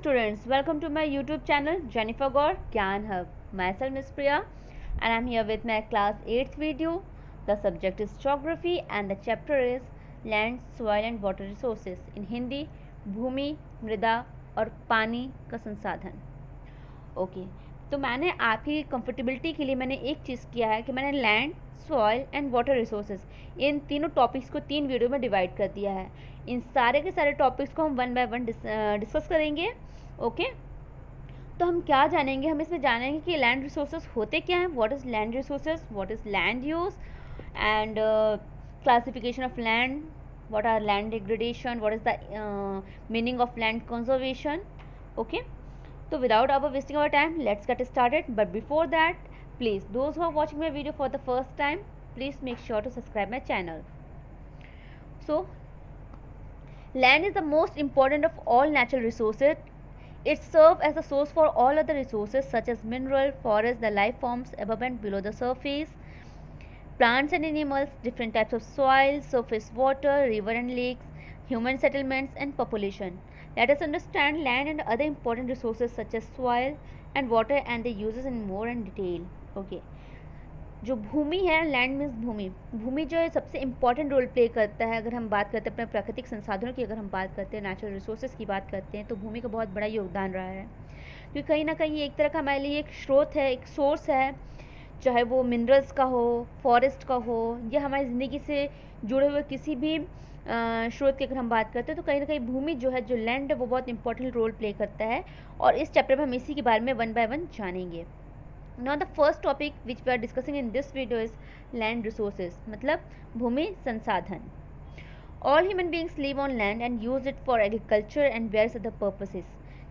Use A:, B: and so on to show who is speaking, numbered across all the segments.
A: students, welcome to my YouTube channel Jennifer Gaur Gyan Hub. Myself Miss Priya and I'm here with my class 8th video. The subject is geography and the chapter is land, soil and water resources. In Hindi, भूमि, मृदा और पानी का संसाधन. Okay तो मैंने आपकी comfortability के लिए मैंने एक चीज़ किया है कि मैंने land, soil and water resources in तीनों टॉपिक्स को 3 वीडियो में डिवाइड कर दिया है. इन सारे के सारे टॉपिक्स को हम 1 बाय 1 डिस्कस करेंगे. ओके तो हम क्या जानेंगे, हम इसमें जानेंगे कि लैंड रिसोर्सेज होते क्या हैं, what is land resources, what is land use and classification of land, what are land degradation, what is the meaning of land conservation. Okay so without our wasting our time, let's get started. But before that, please, those who are watching my video for the first time, please make sure to subscribe my channel. So land is the most important of all natural resources. It serves as a source for all other resources such as mineral, forest, the life forms above and below the surface, plants and animals, different types of soil, surface water, river and lakes, human settlements and population. Let us understand land and other important resources such as soil and water and their uses in more in detail. Okay. जो भूमि है, land means भूमि. भूमि जो है सबसे important role play करता है. अगर हम बात करते हैं अपने प्राकृतिक संसाधनों की, अगर हम बात करते हैं नेचुरल रिसोर्सेज की बात करते हैं, तो भूमि का बहुत बड़ा योगदान रहा है. क्योंकि कहीं ना कहीं एक तरह का हमारे लिए एक स्रोत है, एक सोर्स है, चाहे वो मिनरल्स का हो, फॉरेस्ट का हो, या हमारी ज़िंदगी से जुड़े हुए किसी भी स्रोत की अगर हम बात करते हैं, तो कहीं ना कहीं भूमि जो है, जो लैंड है, वो बहुत इंपॉर्टेंट रोल प्ले करता है. और इस चैप्टर में हम इसी के बारे में 1 बाय 1 जानेंगे. Now the first topic which we are discussing in this video is land resources, मतलब भूमि संसाधन. All human beings live on land and use it for agriculture and various other purposes.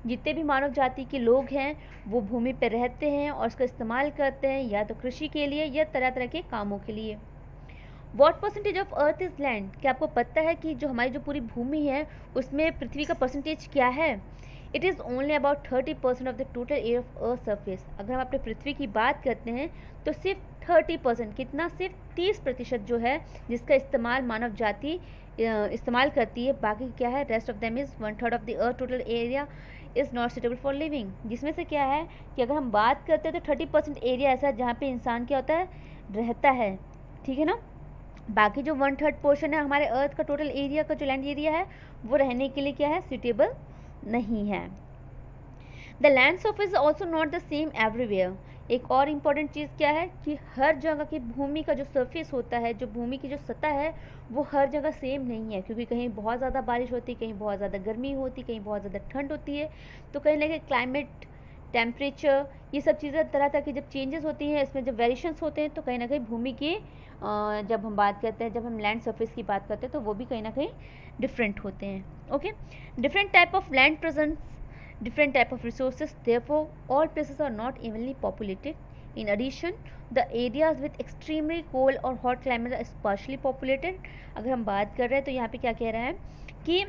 A: जितने भी मानव जाति के लोग हैं वो भूमि पर रहते हैं और उसका इस्तेमाल करते हैं, या तो कृषि के लिए या तरह तरह के कामों के लिए. What percentage of earth is land. क्या आपको पता है कि जो हमारी जो पूरी भूमि है उसमें पृथ्वी का परसेंटेज क्या है? It is only about 30% of the total air of earth surface. अगर हम अपने पृथ्वी की बात करते हैं तो सिर्फ 30%, कितना, सिर्फ 30% जो है जिसका इस्तेमाल मानव जाति इस्तेमाल करती है. बाकी क्या है, rest of them is 1/3 of the earth total area is not suitable for living. जिसमें से क्या है कि अगर हम बात करते हैं तो 30% एरिया ऐसा है जहाँ पे इंसान क्या होता है, रहता है. ठीक है ना. बाकी जो 1/3 पोर्शन है हमारे अर्थ का टोटल एरिया का, जो लैंड एरिया है, वो रहने के लिए क्या है, सुटेबल नहीं है. The land surface is also not the same everywhere. एक और इम्पॉर्टेंट चीज़ क्या है कि हर जगह की भूमि का जो सरफेस होता है, जो भूमि की जो सतह है, वो हर जगह सेम नहीं है. क्योंकि कहीं बहुत ज़्यादा बारिश होती है, कहीं बहुत ज़्यादा गर्मी होती है, कहीं बहुत ज़्यादा ठंड होती है. तो कहीं ना कहीं क्लाइमेट, टेम्परेचर, ये सब चीज़ें तरह तरह की जब चेंजेस होती हैं, इसमें जब वेरिएशंस होते हैं, तो कहीं ना कहीं भूमि के जब हम बात करते हैं, जब हम लैंड सरफेस की बात करते हैं, तो वो भी कहीं ना कहीं डिफरेंट होते हैं. Okay, different type of land presents different type of resources, therefore all places are not evenly populated. In addition, the areas with extremely cold or hot climate are sparsely populated. अगर हम बात कर रहे हैं तो यहाँ पे क्या कह रहा है कि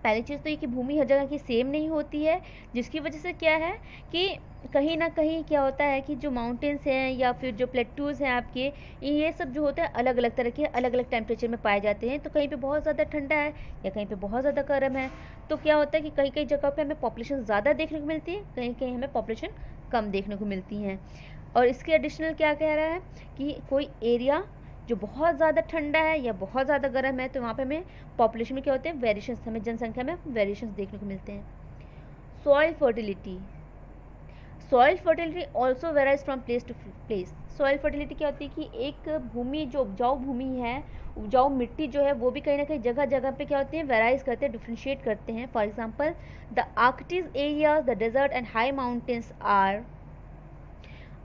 A: पहली चीज़ तो ये कि भूमि हर जगह की सेम नहीं होती है, जिसकी वजह से क्या है कि कहीं ना कहीं क्या होता है कि जो माउंटेन्स हैं या फिर जो प्लेटूज़ हैं आपके, ये सब जो होता है अलग अलग तरह के, अलग अलग टेम्परेचर में पाए जाते हैं. तो कहीं पे बहुत ज़्यादा ठंडा है या कहीं पे बहुत ज़्यादा गर्म है. तो क्या होता है कि कई कई जगह पे हमें पॉपुलेशन ज़्यादा देखने को मिलती है, कहीं कहीं हमें पॉपुलेशन कम देखने को मिलती हैं. और इसके एडिशनल क्या कह रहा है कि कोई एरिया जो बहुत ज़्यादा ठंडा है या बहुत ज़्यादा गर्म है, तो वहाँ पे हमें पॉपुलेशन में क्या होते हैं, वेरिएशंस, हमें जनसंख्या में वेरिएशंस देखने को मिलते हैं. Soil fertility. Soil fertility also varies from place to place. Soil fertility क्या होती है कि एक भूमि, जो उपजाऊ भूमि है, उपजाऊ मिट्टी जो है, वो भी कहीं ना कहीं जगह जगह पे क्या होती है, वेराइज करते हैं, डिफ्रेंशिएट करते हैं. For example, the Arctic areas, the desert and high mountains are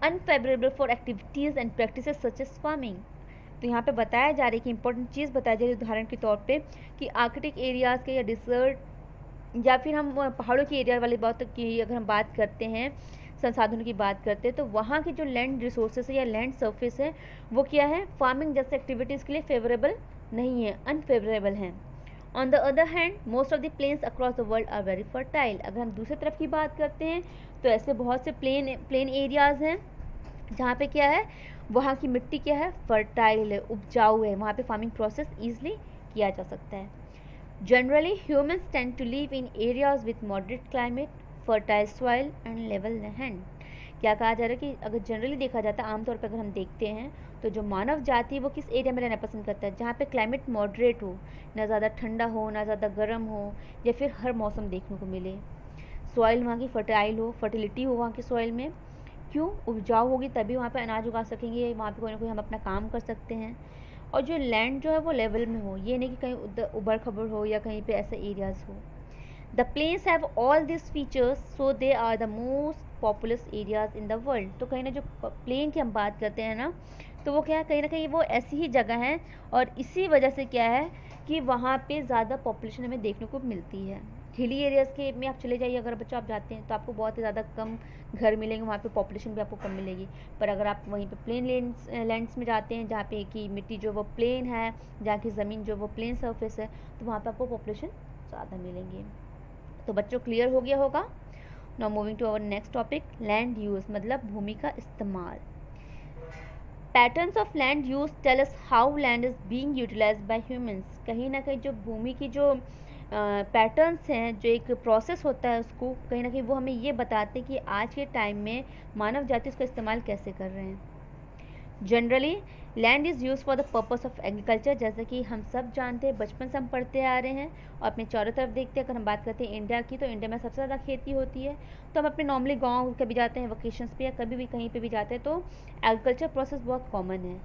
A: unfavourable for activities and practices such as farming. तो यहाँ पे बताया जा रहा है कि इंपॉर्टेंट चीज़ बताई जा रही है उदाहरण के तौर पे कि आर्कटिक एरियाज़ के या डिजर्ट या फिर हम पहाड़ों की एरिया वाली बात की अगर हम बात करते हैं, संसाधनों की बात करते हैं, तो वहाँ की जो लैंड रिसोर्सेस है या लैंड सरफेस है, वो क्या है, फार्मिंग जैसे एक्टिविटीज़ के लिए फेवरेबल नहीं है, अनफेवरेबल हैं. On the other hand, most of the plains across the world are very fertile. अगर हम दूसरी तरफ की बात करते हैं तो ऐसे बहुत से प्लेन एरियाज़ हैं जहाँ पे क्या है, वहाँ की मिट्टी क्या है, फर्टाइल है, उपजाऊ है, वहाँ पे फार्मिंग प्रोसेस ईजिली किया जा सकता है. Generally, humans tend to live in areas with moderate climate, fertile soil and level land. क्या कहा जा रहा है कि अगर जनरली देखा जाता है, आमतौर पर अगर हम देखते हैं तो जो मानव जाति है वो किस एरिया में रहना पसंद करता है, जहाँ पे क्लाइमेट मॉडरेट हो, ना ज़्यादा ठंडा हो ना ज़्यादा गर्म हो, या फिर हर मौसम देखने को मिले। सॉइल वहाँ की फर्टाइल हो, फर्टिलिटी हो वहाँ की सॉइल में, क्यों, उपजाऊ होगी तभी वहाँ पे अनाज उगा सकेंगे, वहाँ पे कोई ना कोई हम अपना काम कर सकते हैं। और जो लैंड जो है वो लेवल में हो, ये नहीं कि कहीं उबड़ खबड़ हो या कहीं पे ऐसे एरियाज हो। The plains have all this features so they are the most populous areas in the world. तो कहीं ना जो प्लेन की हम बात करते हैं ना, तो वो क्या है, कहीं ना कहीं वो ऐसी ही जगह है और इसी वजह से क्या है कि वहाँ पे ज़्यादा पॉपुलेशन हमें देखने को मिलती है। हिली एरियाज़ के में आप चले जाइए, अगर बच्चों आप जाते हैं तो आपको बहुत ही ज़्यादा कम घर मिलेंगे, वहाँ पे पॉपुलेशन भी आपको कम मिलेगी। पर अगर आप वहीं पे प्लेन लैंड्स में जाते हैं, जहाँ पे की मिट्टी जो वो प्लेन है, जहाँ की ज़मीन जो वो प्लेन सरफेस है, तो वहाँ पे आपको पॉपुलेशन ज़्यादा मिलेंगी। तो बच्चों क्लियर हो गया होगा। Now moving to our next topic, land use मतलब भूमि का इस्तेमाल। Patterns of land use tell us how land is being utilised by humans. कहीं ना कहीं जो भूमि की जो पैटर्न्स हैं, जो एक प्रोसेस होता है, उसको कहीं ना कहीं वो हमें ये बताते हैं कि आज के टाइम में मानव जाति उसका इस्तेमाल कैसे कर रहे हैं। Generally land is use for the purpose of agriculture, जैसे कि हम सब जानते हैं, बचपन से हम पढ़ते आ रहे हैं और अपने चारों तरफ देखते हैं। अगर हम बात करते हैं इंडिया की, तो इंडिया में सबसे ज़्यादा खेती होती है। तो हम अपने नॉर्मली गाँव कभी जाते हैं वकेशंस पे या कभी भी कहीं पे भी जाते हैं, तो एग्रीकल्चर प्रोसेस बहुत कॉमन है।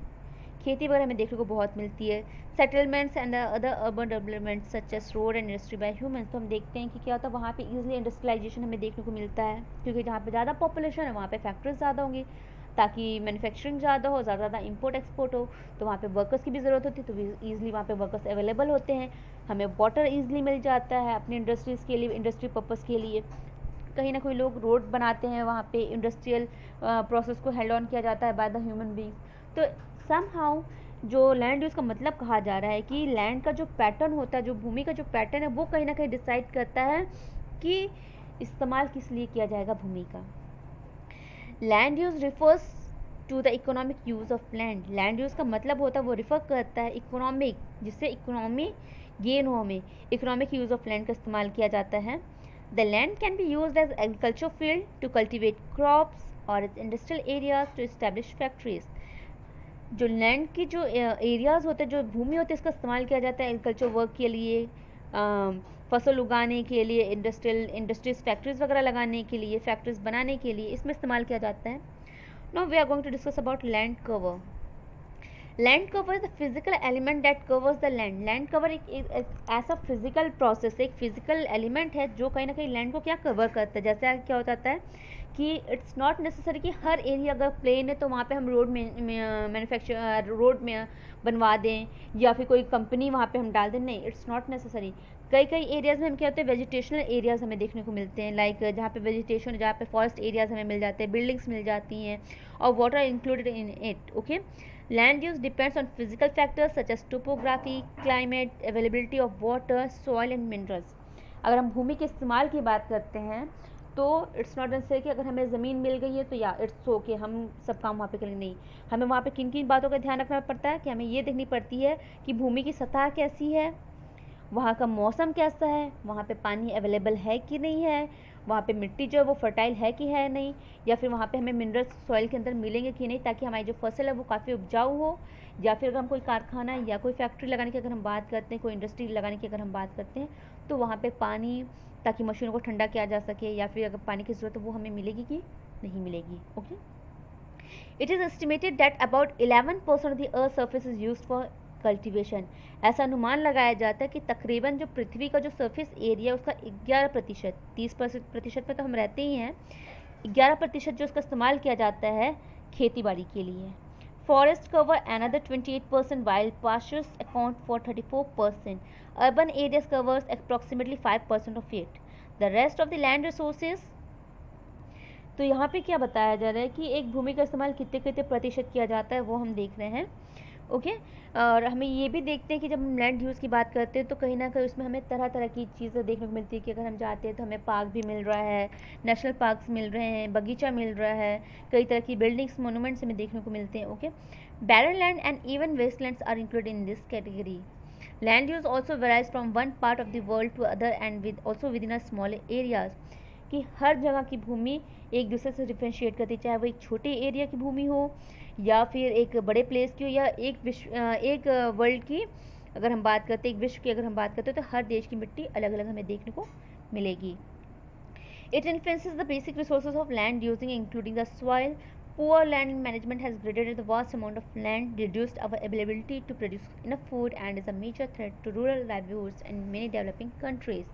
A: खेती वगैरह हमें देखने को बहुत मिलती है। Settlements and other urban development such as road and industry by humans. तो हम देखते हैं कि क्या होता है, वहाँ पे इजीली इंडस्ट्रियलाइजेशन हमें देखने को मिलता है, क्योंकि जहाँ पे ज़्यादा पॉपुलेशन है वहाँ पे फैक्ट्रीज ज़्यादा होंगी, ताकि मैन्युफैक्चरिंग ज़्यादा हो, ज़्यादा इंपोर्ट एक्सपोर्ट हो, तो वहाँ पे वर्कर्स की भी ज़रूरत होती है, तो ईजिली वहाँ पे वर्कर्स अवेलेबल होते हैं, हमें वाटर ईजिली मिल जाता है अपनी इंडस्ट्रीज़ के लिए, इंडस्ट्री पर्पज़ के लिए। कहीं ना कोई लोग रोड बनाते हैं, वहाँ पे इंडस्ट्रियल प्रोसेस को हेल्ड ऑन किया जाता है बाय द ह्यूमन बींग्स। तो सम हाउ जो लैंड यूज़ का मतलब कहा जा रहा है कि लैंड का जो पैटर्न होता है, जो भूमि का जो पैटर्न है, वो कहीं ना कहीं डिसाइड करता है कि इस्तेमाल किस लिए किया जाएगा भूमि का। Land use refers to the economic use of land. Land use का मतलब होता है, वो रिफर करता है इकोनॉमिक, जिससे इकोनॉमी गेन हो, हमें इकोनॉमिक यूज ऑफ लैंड का इस्तेमाल किया जाता है। The land can be use as agriculture field to cultivate crops और industrial areas to establish factories. जो लैंड की जो एरियाज होते हैं, जो भूमि होती है, इसका इस्तेमाल किया जाता है एग्रीकल्चर वर्क के लिए, फसल उगाने के लिए, इंडस्ट्रीज फैक्ट्रीज वगैरह लगाने के लिए, फैक्ट्रीज बनाने के लिए इसमें इस्तेमाल किया जाता है। Now we are going to discuss about land cover. Land cover is the physical element that covers the land. Land cover एक ऐसा फिजिकल प्रोसेस, एक फिजिकल एलिमेंट है जो कहीं ना कहीं लैंड को क्या कवर करता है। जैसे क्या हो जाता है कि इट्स नॉट नेसेसरी कि हर एरिया अगर प्लेन है तो वहाँ पे हम रोड में मैन्युफैक्चर रोड में बनवा दें या फिर कोई कंपनी वहाँ पे हम डाल दें, नहीं, इट्स नॉट नेसेसरी। कई कई एरियाज़ में हम क्या होते हैं, वेजिटेशनल एरियाज़ हमें देखने को मिलते हैं, लाइक जहाँ पे वेजिटेशन, जहाँ पे फॉरेस्ट एरियाज़ हमें मिल जाते हैं, बिल्डिंग्स मिल जाती हैं और water included in it. Okay, land use depends on physical factors such as topography, climate, availability of water, soil and minerals. अगर हम भूमि के इस्तेमाल की बात करते हैं तो इट्स नॉट नेसेसरी कि अगर हमें ज़मीन मिल गई है तो या इट्स ओके हम सब काम वहाँ पे करेंगे, नहीं। हमें वहाँ पे किन किन बातों का ध्यान रखना पड़ता है कि हमें ये देखनी पड़ती है कि भूमि की सतह कैसी है, वहाँ का मौसम कैसा है, वहाँ पे पानी अवेलेबल है कि नहीं है, वहाँ पे मिट्टी जो है वो फर्टाइल है कि है नहीं, या फिर वहाँ पे हमें मिनरल्स सॉइल के अंदर मिलेंगे कि नहीं, ताकि हमारी जो फसल है वो काफ़ी उपजाऊ हो। या फिर अगर हम कोई कारखाना या कोई फैक्ट्री लगाने की अगर हम बात करते हैं, कोई इंडस्ट्री लगाने की अगर हम बात करते हैं, तो वहाँ पे पानी, ताकि मशीनों को ठंडा किया जा सके, या फिर अगर पानी की ज़रूरत है वो हमें मिलेगी कि नहीं मिलेगी। Okay, it is estimated that about 11% of the earth surface is used for cultivation. ऐसा अनुमान लगाया जाता है कि तकरीबन जो पृथ्वी का जो सरफेस एरिया है उसका 11%, 30% में तो हम रहते ही हैं, 11% जो उसका इस्तेमाल किया जाता है खेती बाड़ी के लिए। Forest cover another 28%, wild pastures account for 34%, urban areas covers approximately 5% of it, the rest of the land resources. तो यहाँ पे क्या बताया जा रहा है कि एक भूमि का इस्तेमाल कितने कितने प्रतिशत किया जाता है, वो हम देख रहे हैं। ओके, और हमें ये भी देखते हैं कि जब हम लैंड यूज़ की बात करते हैं तो कहीं ना कहीं उसमें हमें तरह तरह की चीज़ें देखने को मिलती है कि अगर हम जाते हैं तो हमें पार्क भी मिल रहा है, नेशनल पार्क्स मिल रहे हैं, बगीचा मिल रहा है, कई तरह की बिल्डिंग्स, मोनूमेंट्स हमें देखने को मिलते हैं। Okay, barren land and even wastelands are included in this category. Land use also varies from one part of the world to other and also within a small areas, कि हर जगह की भूमि एक दूसरे से डिफ्रेंशिएट करती है, चाहे वो एक छोटे एरिया की भूमि हो या फिर एक बड़े प्लेस की हो या एक वर्ल्ड की अगर हम बात करते हैं, एक विश्व की अगर हम बात करते हैं, तो हर देश की मिट्टी अलग अलग हमें देखने को मिलेगी. It influences the basic resources of land using including the soil. Poor land management has degraded the vast amount of land, reduced our ability to produce enough food and is a major threat to rural livelihoods in many developing countries.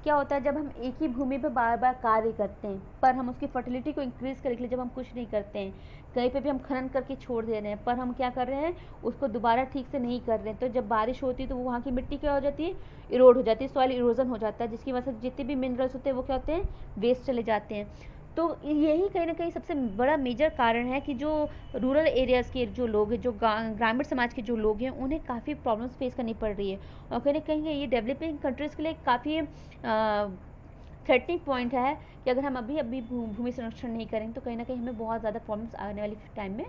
A: क्या होता है जब हम एक ही भूमि पर बार बार कार्य करते हैं पर हम उसकी फर्टिलिटी को इंक्रीज करने के लिए जब हम कुछ नहीं करते हैं, कहीं पे भी हम खनन करके छोड़ दे रहे हैं पर हम क्या कर रहे हैं उसको दोबारा ठीक से नहीं कर रहे हैं, तो जब बारिश होती है तो वहाँ की मिट्टी क्या हो जाती है, इरोड हो जाती है, सॉइल इरोजन हो जाता है, जिसकी वजह से जितने भी मिनरल्स होते हैं वो क्या होते हैं, वेस्ट चले जाते हैं. तो यही कहीं ना कहीं सबसे बड़ा मेजर कारण है कि जो रूरल एरियाज़ के जो लोग हैं, जो ग्रामीण समाज के जो लोग हैं, उन्हें काफ़ी प्रॉब्लम्स फेस करनी पड़ रही है और कहीं ना कहीं ये डेवलपिंग कंट्रीज़ के लिए काफ़ी थ्रेटनिंग पॉइंट है कि अगर हम अभी भूमि संरक्षण नहीं करेंगे तो कहीं ना कहीं हमें बहुत ज़्यादा प्रॉब्लम्स आने वाले टाइम में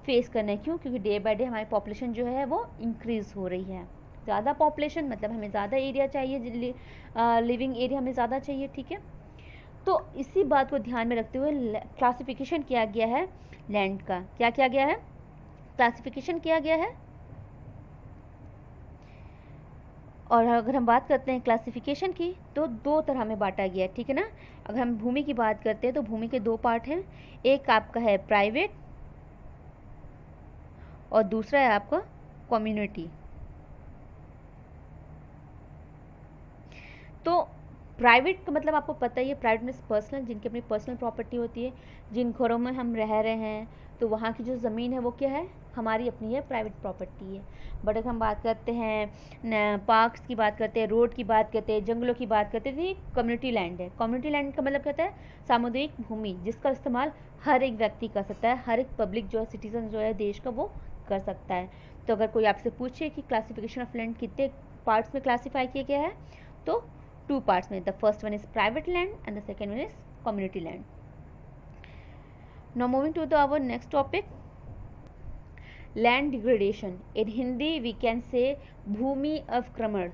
A: फेस करना है. क्यों? क्योंकि डे बाय डे हमारी पॉपुलेशन जो है वो इंक्रीज़ हो रही है. ज़्यादा पॉपुलेशन मतलब हमें ज़्यादा एरिया चाहिए, लिविंग एरिया हमें ज़्यादा चाहिए. ठीक है, तो इसी बात को ध्यान में रखते हुए क्लासिफिकेशन किया गया है लैंड का. क्या किया गया है? क्लासिफिकेशन किया गया है. और अगर हम बात करते हैं क्लासिफिकेशन की तो दो तरह में बांटा गया है. ठीक है ना, अगर हम भूमि की बात करते हैं तो भूमि के दो पार्ट हैं. एक आपका है प्राइवेट और दूसरा है आपका कम्युनिटी. तो प्राइवेट का मतलब आपको पता ही है, प्राइवेट मीन्स पर्सनल, जिनकी अपनी पर्सनल प्रॉपर्टी होती है, जिन घरों में हम रह रहे हैं तो वहाँ की जो ज़मीन है वो क्या है, हमारी अपनी है, प्राइवेट प्रॉपर्टी है. बट अगर हम बात करते हैं पार्क्स की बात करते हैं, रोड की बात करते हैं, जंगलों की बात करते हैं, तो ये कम्युनिटी लैंड है. कम्युनिटी लैंड का मतलब कहता है सामुदायिक भूमि, जिसका इस्तेमाल हर एक व्यक्ति कर सकता है, हर एक पब्लिक जो है, सिटीजन जो है देश का, वो कर सकता है. तो अगर कोई आपसे पूछे कि क्लासिफिकेशन ऑफ लैंड कितने पार्ट्स में क्लासीफाई किया गया है, तो two parts में. The first one is private land and the second one is community land. Now moving to our next topic, land degradation. In Hindi we can say भूमि अवक्रमण.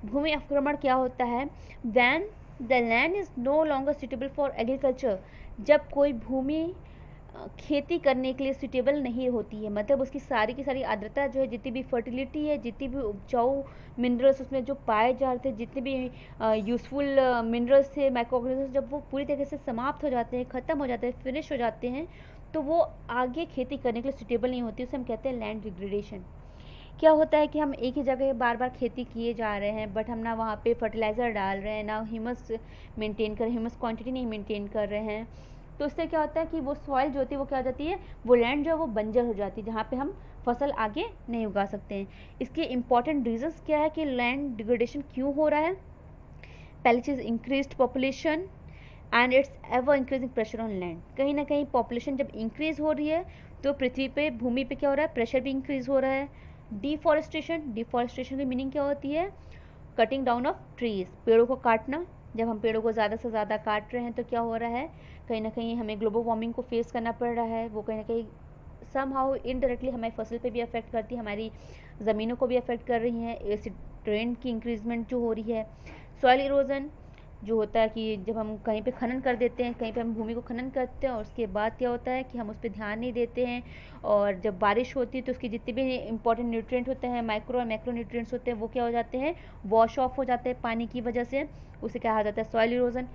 A: भूमि अवक्रमण क्या होता है? When the land is no longer suitable for agriculture. जब कोई भूमि खेती करने के लिए सुटेबल नहीं होती है, मतलब उसकी सारी की सारी आर्द्रता जो है, जितनी भी फर्टिलिटी है, जितनी भी उपजाऊ मिनरल्स उसमें जो पाए जा रहे थे, जितने भी यूज़फुल मिनरल्स थे, माइक्रो ऑर्गेनिजम्स, जब वो पूरी तरीके से समाप्त हो जाते हैं, ख़त्म हो जाते हैं, फिनिश हो जाते हैं, तो वो आगे खेती करने के लिए सुटेबल नहीं होती. उसे हम कहते हैं लैंड डिग्रेडेशन. क्या होता है कि हम एक ही जगह बार बार खेती किए जा रहे हैं बट हम ना वहाँ पे फर्टिलाइज़र डाल रहे हैं, ना ह्यूमस मेंटेन कर, ह्यूमस क्वांटिटी नहीं मेंटेन कर रहे हैं, तो इससे क्या होता है कि वो सॉइल जो होती है वो क्या हो जाती है, वो लैंड जो है वो बंजर हो जाती है, जहाँ पे हम फसल आगे नहीं उगा सकते हैं. इसके इंपॉर्टेंट रीजंस क्या है कि लैंड डिग्रेडेशन क्यों हो रहा है? पहली चीज़, increased population and its ever increasing pressure on land. कहीं ना कहीं पॉपुलेशन जब इंक्रीज हो रही है तो पृथ्वी पे, भूमि पे क्या हो रहा है, प्रेशर भी इंक्रीज हो रहा है. डिफॉरेस्टेशन. डिफॉरेस्टेशन की मीनिंग क्या होती है? कटिंग डाउन ऑफ ट्रीज, पेड़ों को काटना. जब हम पेड़ों को ज़्यादा से ज़्यादा काट रहे हैं तो क्या हो रहा है, कहीं ना कहीं हमें ग्लोबल वार्मिंग को फेस करना पड़ रहा है. वो कहीं ना कहीं समहाउ इनडायरेक्टली हमारी फसल पे भी अफेक्ट करती है, हमारी ज़मीनों को भी अफेक्ट कर रही हैं. एसिड रेन की इंक्रीजमेंट जो हो रही है. सॉइल इरोजन जो होता है कि जब हम कहीं पे खनन कर देते हैं, कहीं पे हम भूमि को खनन करते हैं और उसके बाद क्या होता है कि हम उस पर ध्यान नहीं देते हैं, और जब बारिश होती है तो उसके जितने भी इंपॉर्टेंट न्यूट्रिएंट होते हैं, माइक्रो और मैक्रो न्यूट्रिएंट्स होते हैं, वो क्या हो जाते हैं, वॉश ऑफ हो जाते हैं पानी की वजह से. उसे कहा जाता है soil erosion.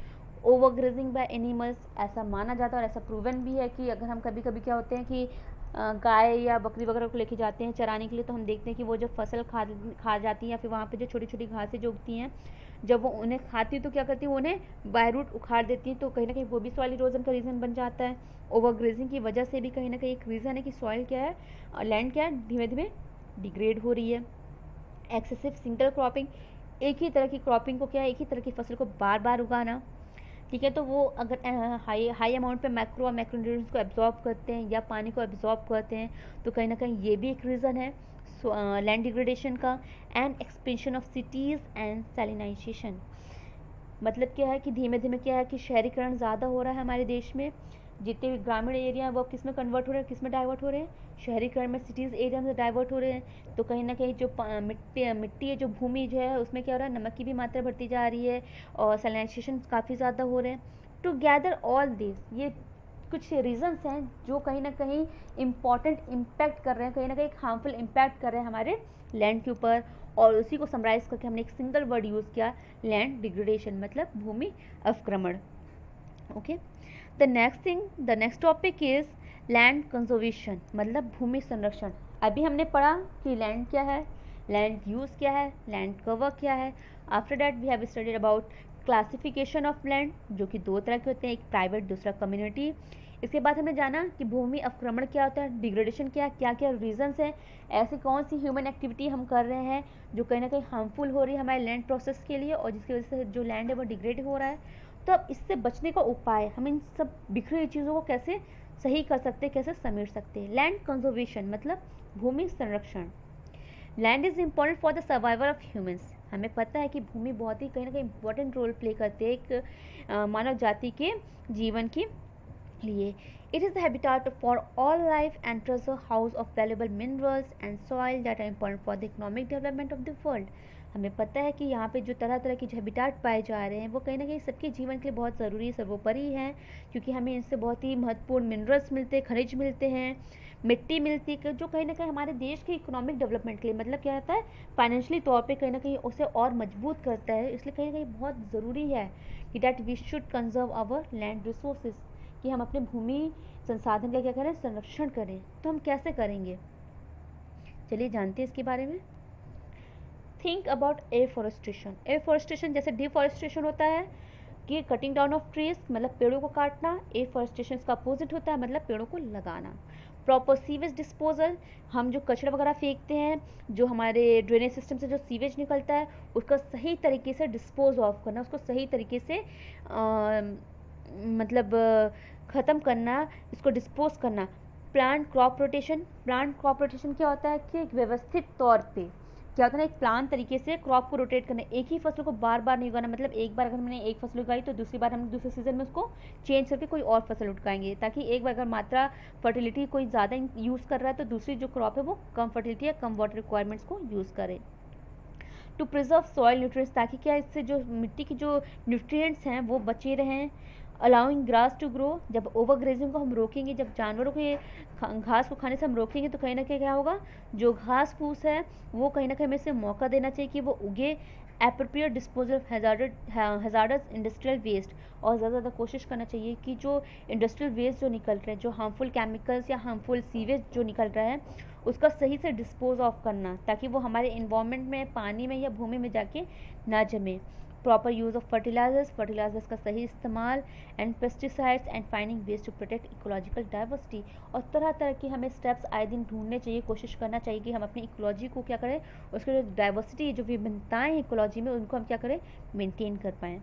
A: Overgrazing by animals. ऐसा माना जाता है और ऐसा प्रूवन भी है कि अगर हम कभी कभी क्या होते हैं कि गाय या बकरी वगैरह को लेके जाते हैं चराने के लिए, तो हम देखते हैं कि वो जो फसल खा जाती हैं या फिर वहाँ पे जो छोटी छोटी घासें जो उगती हैं, जब वो उन्हें खाती है तो क्या करती है, उन्हें बाय रूट उखाड़ देती है. तो कहीं ना कहीं वो भी सॉइल इरोजन का रीज़न बन जाता है. ओवरग्रेजिंग की वजह से भी कहीं ना कहीं एक रीज़न है कि सॉइल क्या है, लैंड क्या है, धीमे धीमे डिग्रेड हो रही है. Excessive single cropping. एक ही तरह की क्रॉपिंग को क्या है, एक ही तरह की फसल को बार बार उगाना. ठीक है, तो वो अगर हाई अमाउंट पे मैक्रो और मैक्रोन्यूट्रिएंट्स को एब्जॉर्ब करते हैं या पानी को एब्जॉर्ब करते हैं, तो कहीं ना कहीं ये भी एक रीज़न है लैंड डिग्रेडेशन का. And expansion of cities and salinization. मतलब क्या है कि धीमे धीमे क्या है कि शहरीकरण ज़्यादा हो रहा है हमारे देश में, जितने भी ग्रामीण एरिया हैं वो किस में कन्वर्ट हो रहे हैं, किस में डाइवर्ट हो रहे हैं, शहरीकरण में, सिटीज़ एरिया में डाइवर्ट हो रहे हैं। तो कहीं ना कहीं जो मिट्टी है, जो भूमि जो है उसमें क्या हो रहा है, नमक की भी मात्रा बढ़ती जा रही है और सैलिनाइजेशन काफ़ी ज़्यादा हो रहे हैं। टू गैदर ऑल दिस, ये कुछ रीजंस हैं जो कहीं ना कहीं इम्पॉर्टेंट इम्पैक्ट कर रहे हैं, कहीं ना कहीं हार्मफुल इम्पैक्ट कर रहे हैं हमारे लैंड के ऊपर। और उसी को समराइज करके हमने एक सिंगल वर्ड यूज़ किया, लैंड डिग्रेडेशन, मतलब भूमि अवक्रमण। Okay, the next topic is land conservation, मतलब भूमि संरक्षण। अभी हमने पढ़ा कि लैंड क्या है, लैंड यूज़ क्या है, लैंड कवर क्या है। After that we have studied about classification of land, जो कि दो तरह के होते हैं, एक प्राइवेट, दूसरा कम्युनिटी। इसके बाद हमने जाना कि भूमि अवक्रमण क्या होता है, डिग्रेडेशन क्या है, क्या क्या रीजंस हैं, ऐसी कौन सी ह्यूमन एक्टिविटी हम कर रहे हैं जो कहीं ना कहीं हार्मफुल हो रही है हमारे लैंड प्रोसेस के लिए और जिसकी वजह से जो लैंड है वो डिग्रेड हो रहा है। तो अब इससे बचने का उपाय, हम इन सब बिखरी हुई चीज़ों को कैसे सही कर सकते हैं, कैसे समेट सकते हैं। लैंड कंजर्वेशन मतलब भूमि संरक्षण। Land is important for the survival of humans. हमें पता है कि भूमि बहुत ही कहीं ना कहीं इंपॉर्टेंट रोल प्ले करती है एक मानव जाति के जीवन के लिए। It is the habitat for all life and treasure house of valuable minerals and soil that are important for the economic development of the world. हमें पता है कि यहाँ पे जो तरह तरह की जो हैबिटाट पाए जा रहे हैं वो कहीं ना कहीं सबके जीवन के लिए बहुत ज़रूरी, सर्वोपरि हैं, क्योंकि हमें इनसे बहुत ही महत्वपूर्ण मिनरल्स मिलते हैं, खनिज मिलते हैं, मिट्टी मिलती है, जो कहीं ना कहीं हमारे देश के इकोनॉमिक डेवलपमेंट के लिए, मतलब क्या होता है, फाइनेंशियली तौर पे कहीं ना कहीं उसे और मजबूत करता है। इसलिए कहीं ना कहीं बहुत ज़रूरी है कि that we should conserve our land resources, कि हम अपने भूमि संसाधन का क्या करें, संरक्षण करें। तो हम कैसे करेंगे, चलिए जानते हैं इसके बारे में। Think about afforestation. एफॉरेस्टेशन जैसे डिफॉरेस्टेशन होता है कि कटिंग डाउन ऑफ ट्रीज, मतलब पेड़ों को काटना। एफॉरेस्टेशन का अपोजिट होता है, मतलब पेड़ों को लगाना। प्रॉपर सीवेज डिस्पोजल, हम जो कचरा वगैरह फेंकते हैं, जो हमारे ड्रेनेज सिस्टम से जो सीवेज निकलता है उसका सही तरीके से डिस्पोज ऑफ करना, उसको सही तरीके से मतलब ख़त्म करना, इसको डिस्पोज करना। Plant crop rotation. Plant crop rotation क्या होता है कि एक व्यवस्थित तौर पे क्या होता है ना, एक प्लान तरीके से क्रॉप को रोटेट करना, एक ही फसल को बार बार नहीं उगाना। मतलब एक बार अगर हमने एक फसल उगाई तो दूसरी बार हम दूसरे सीजन में उसको चेंज करके कोई और फसल उगाएंगे, ताकि एक बार अगर मात्रा फर्टिलिटी कोई ज़्यादा यूज़ कर रहा है तो दूसरी जो क्रॉप है वो कम फर्टिलिटी या कम वाटर रिक्वायरमेंट्स को यूज़ करे। टू प्रिजर्व सॉइल न्यूट्रिएंट्स, ताकि क्या इससे जो मिट्टी की जो न्यूट्रिएंट्स हैं वो बचे रहें। अलाउइंग ग्रास टू ग्रो, जब ओवर ग्रेजिंग को हम रोकेंगे, जब जानवरों के घास को खाने से हम रोकेंगे तो कहीं ना कहीं क्या होगा, जो घास फूस है वो कहीं ना कहीं हमें इसे मौका देना चाहिए कि वो उगे। Appropriate disposal of hazardous industrial waste, और ज़्यादा ज़्यादा कोशिश करना चाहिए कि जो इंडस्ट्रियल वेस्ट जो निकल रहे हैं, जो हार्मफुल केमिकल्स या हार्मफुल सीवेज जो निकल रहा है उसका सही से डिस्पोज ऑफ करना, ताकि वो हमारे इन्वायरमेंट में, पानी में या भूमि में जाके ना जमे। प्रॉपर यूज़ ऑफ फर्टिलाइजर्स का सही इस्तेमाल, and pesticides and finding ways to protect ecological diversity. और तरह तरह के हमें स्टेप्स आए दिन ढूंढने चाहिए, कोशिश करना चाहिए कि हम अपनी इकोलॉजी को क्या करें, उसके जो डाइवर्सिटी, जो विभिन्नताएं हैं इकोलॉजी में, उनको हम क्या करें, मेनटेन कर पाएँ।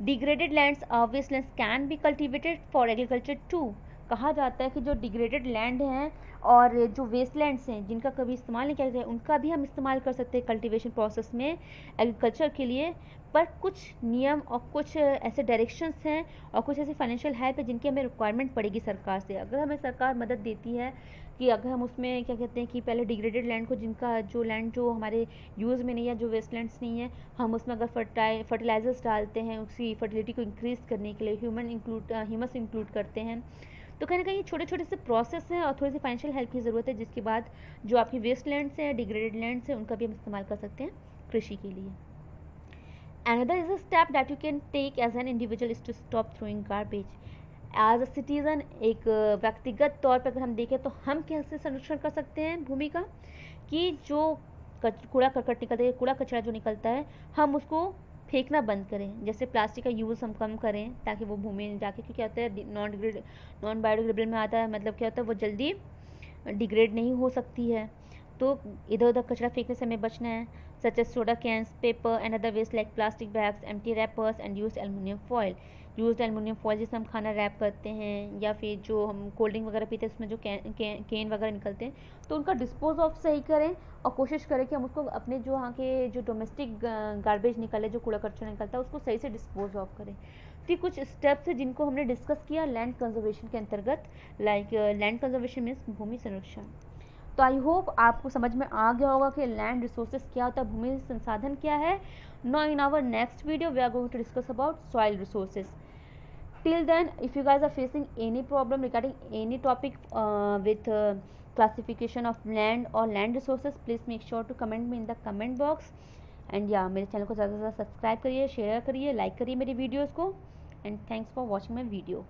A: डिग्रेडेड लैंड्स और wastelands can be cultivated for agriculture too. कहा जाता है कि जो डिग्रेडेड लैंड हैं और जो वेस्टलैंड्स हैं जिनका कभी इस्तेमाल नहीं किया जाता है, उनका भी हम इस्तेमाल कर सकते हैं कल्टीवेशन प्रोसेस में एग्रीकल्चर के लिए। पर कुछ नियम और कुछ ऐसे डायरेक्शंस हैं और कुछ ऐसी फाइनेंशियल हेल्प है जिनकी हमें रिक्वायरमेंट पड़ेगी सरकार से। अगर हमें सरकार मदद देती है कि अगर हम उसमें क्या कहते हैं कि पहले डिग्रेडेड लैंड को, जिनका जो लैंड जो हमारे यूज़ में नहीं है, जो वेस्टलैंड्स नहीं है, हम उसमें अगर फर्टिलाइजर्स डालते हैं उसकी फर्टिलिटी को इंक्रीज़ करने के लिए, ह्यूमस इंक्लूड करते हैं, तो कहीं ना कहीं छोटे छोटे से प्रोसेस हैं और थोड़ी सी फाइनेंशियल हेल्प की ज़रूरत है, जिसके बाद जो आपकी वेस्ट लैंड्स हैं, डिग्रेडेड लैंड्स हैं, उनका भी हम इस्तेमाल कर सकते हैं कृषि के लिए। Another is a step that you can take as an individual is to stop throwing garbage. As a citizen, एक व्यक्तिगत तौर पर अगर हम देखें तो हम कैसे संरक्षण कर सकते हैं भूमि का, कि जो कूड़ा करकट निकलता है, कूड़ा कचरा जो निकलता है, हम उसको फेंकना बंद करें। जैसे प्लास्टिक का यूज़ हम कम करें ताकि वो भूमि में जाके, क्योंकि क्या होता है नॉन बायोडिग्रेडेबल में आता है, मतलब क्या होता है वो जल्दी डिग्रेड नहीं हो सकती है। तो इधर उधर कचरा फेंकने से हमें बचना है, such as soda cans, paper and other waste like plastic bags, empty wrappers and used aluminium foil. Used aluminium foil जिससे हम खाना रैप करते हैं, या फिर जो हम कोल्ड ड्रिंक वगैरह पीते हैं उसमें जो कैन वगैरह निकलते हैं, तो उनका डिस्पोज ऑफ सही करें और कोशिश करें कि हम उसको अपने जो वहाँ के जो डोमेस्टिक गार्बेज निकले, जो कूड़ा कचरा निकलता है, उसको सही से डिस्पोज ऑफ करें। कि कुछ स्टेप्स है जिनको हमने डिस्कस किया लैंड कंजर्वेशन के अंतर्गत, लाइक लैंड कंजर्वेशन मीन्स भूमि संरक्षण। तो आई होप आपको समझ में आ गया होगा कि लैंड रिसोर्सेज क्या होता है, भूमि संसाधन क्या है। Now in our next video we are going to discuss about soil resources. Till then, if you guys are facing any problem regarding any topic with classification of land or land resources, please make sure to comment me in the comment box. And या मेरे channel को ज़्यादा से ज़्यादा subscribe करिए, share करिए, like करिए मेरी वीडियोज़ को। And thanks for watching my video.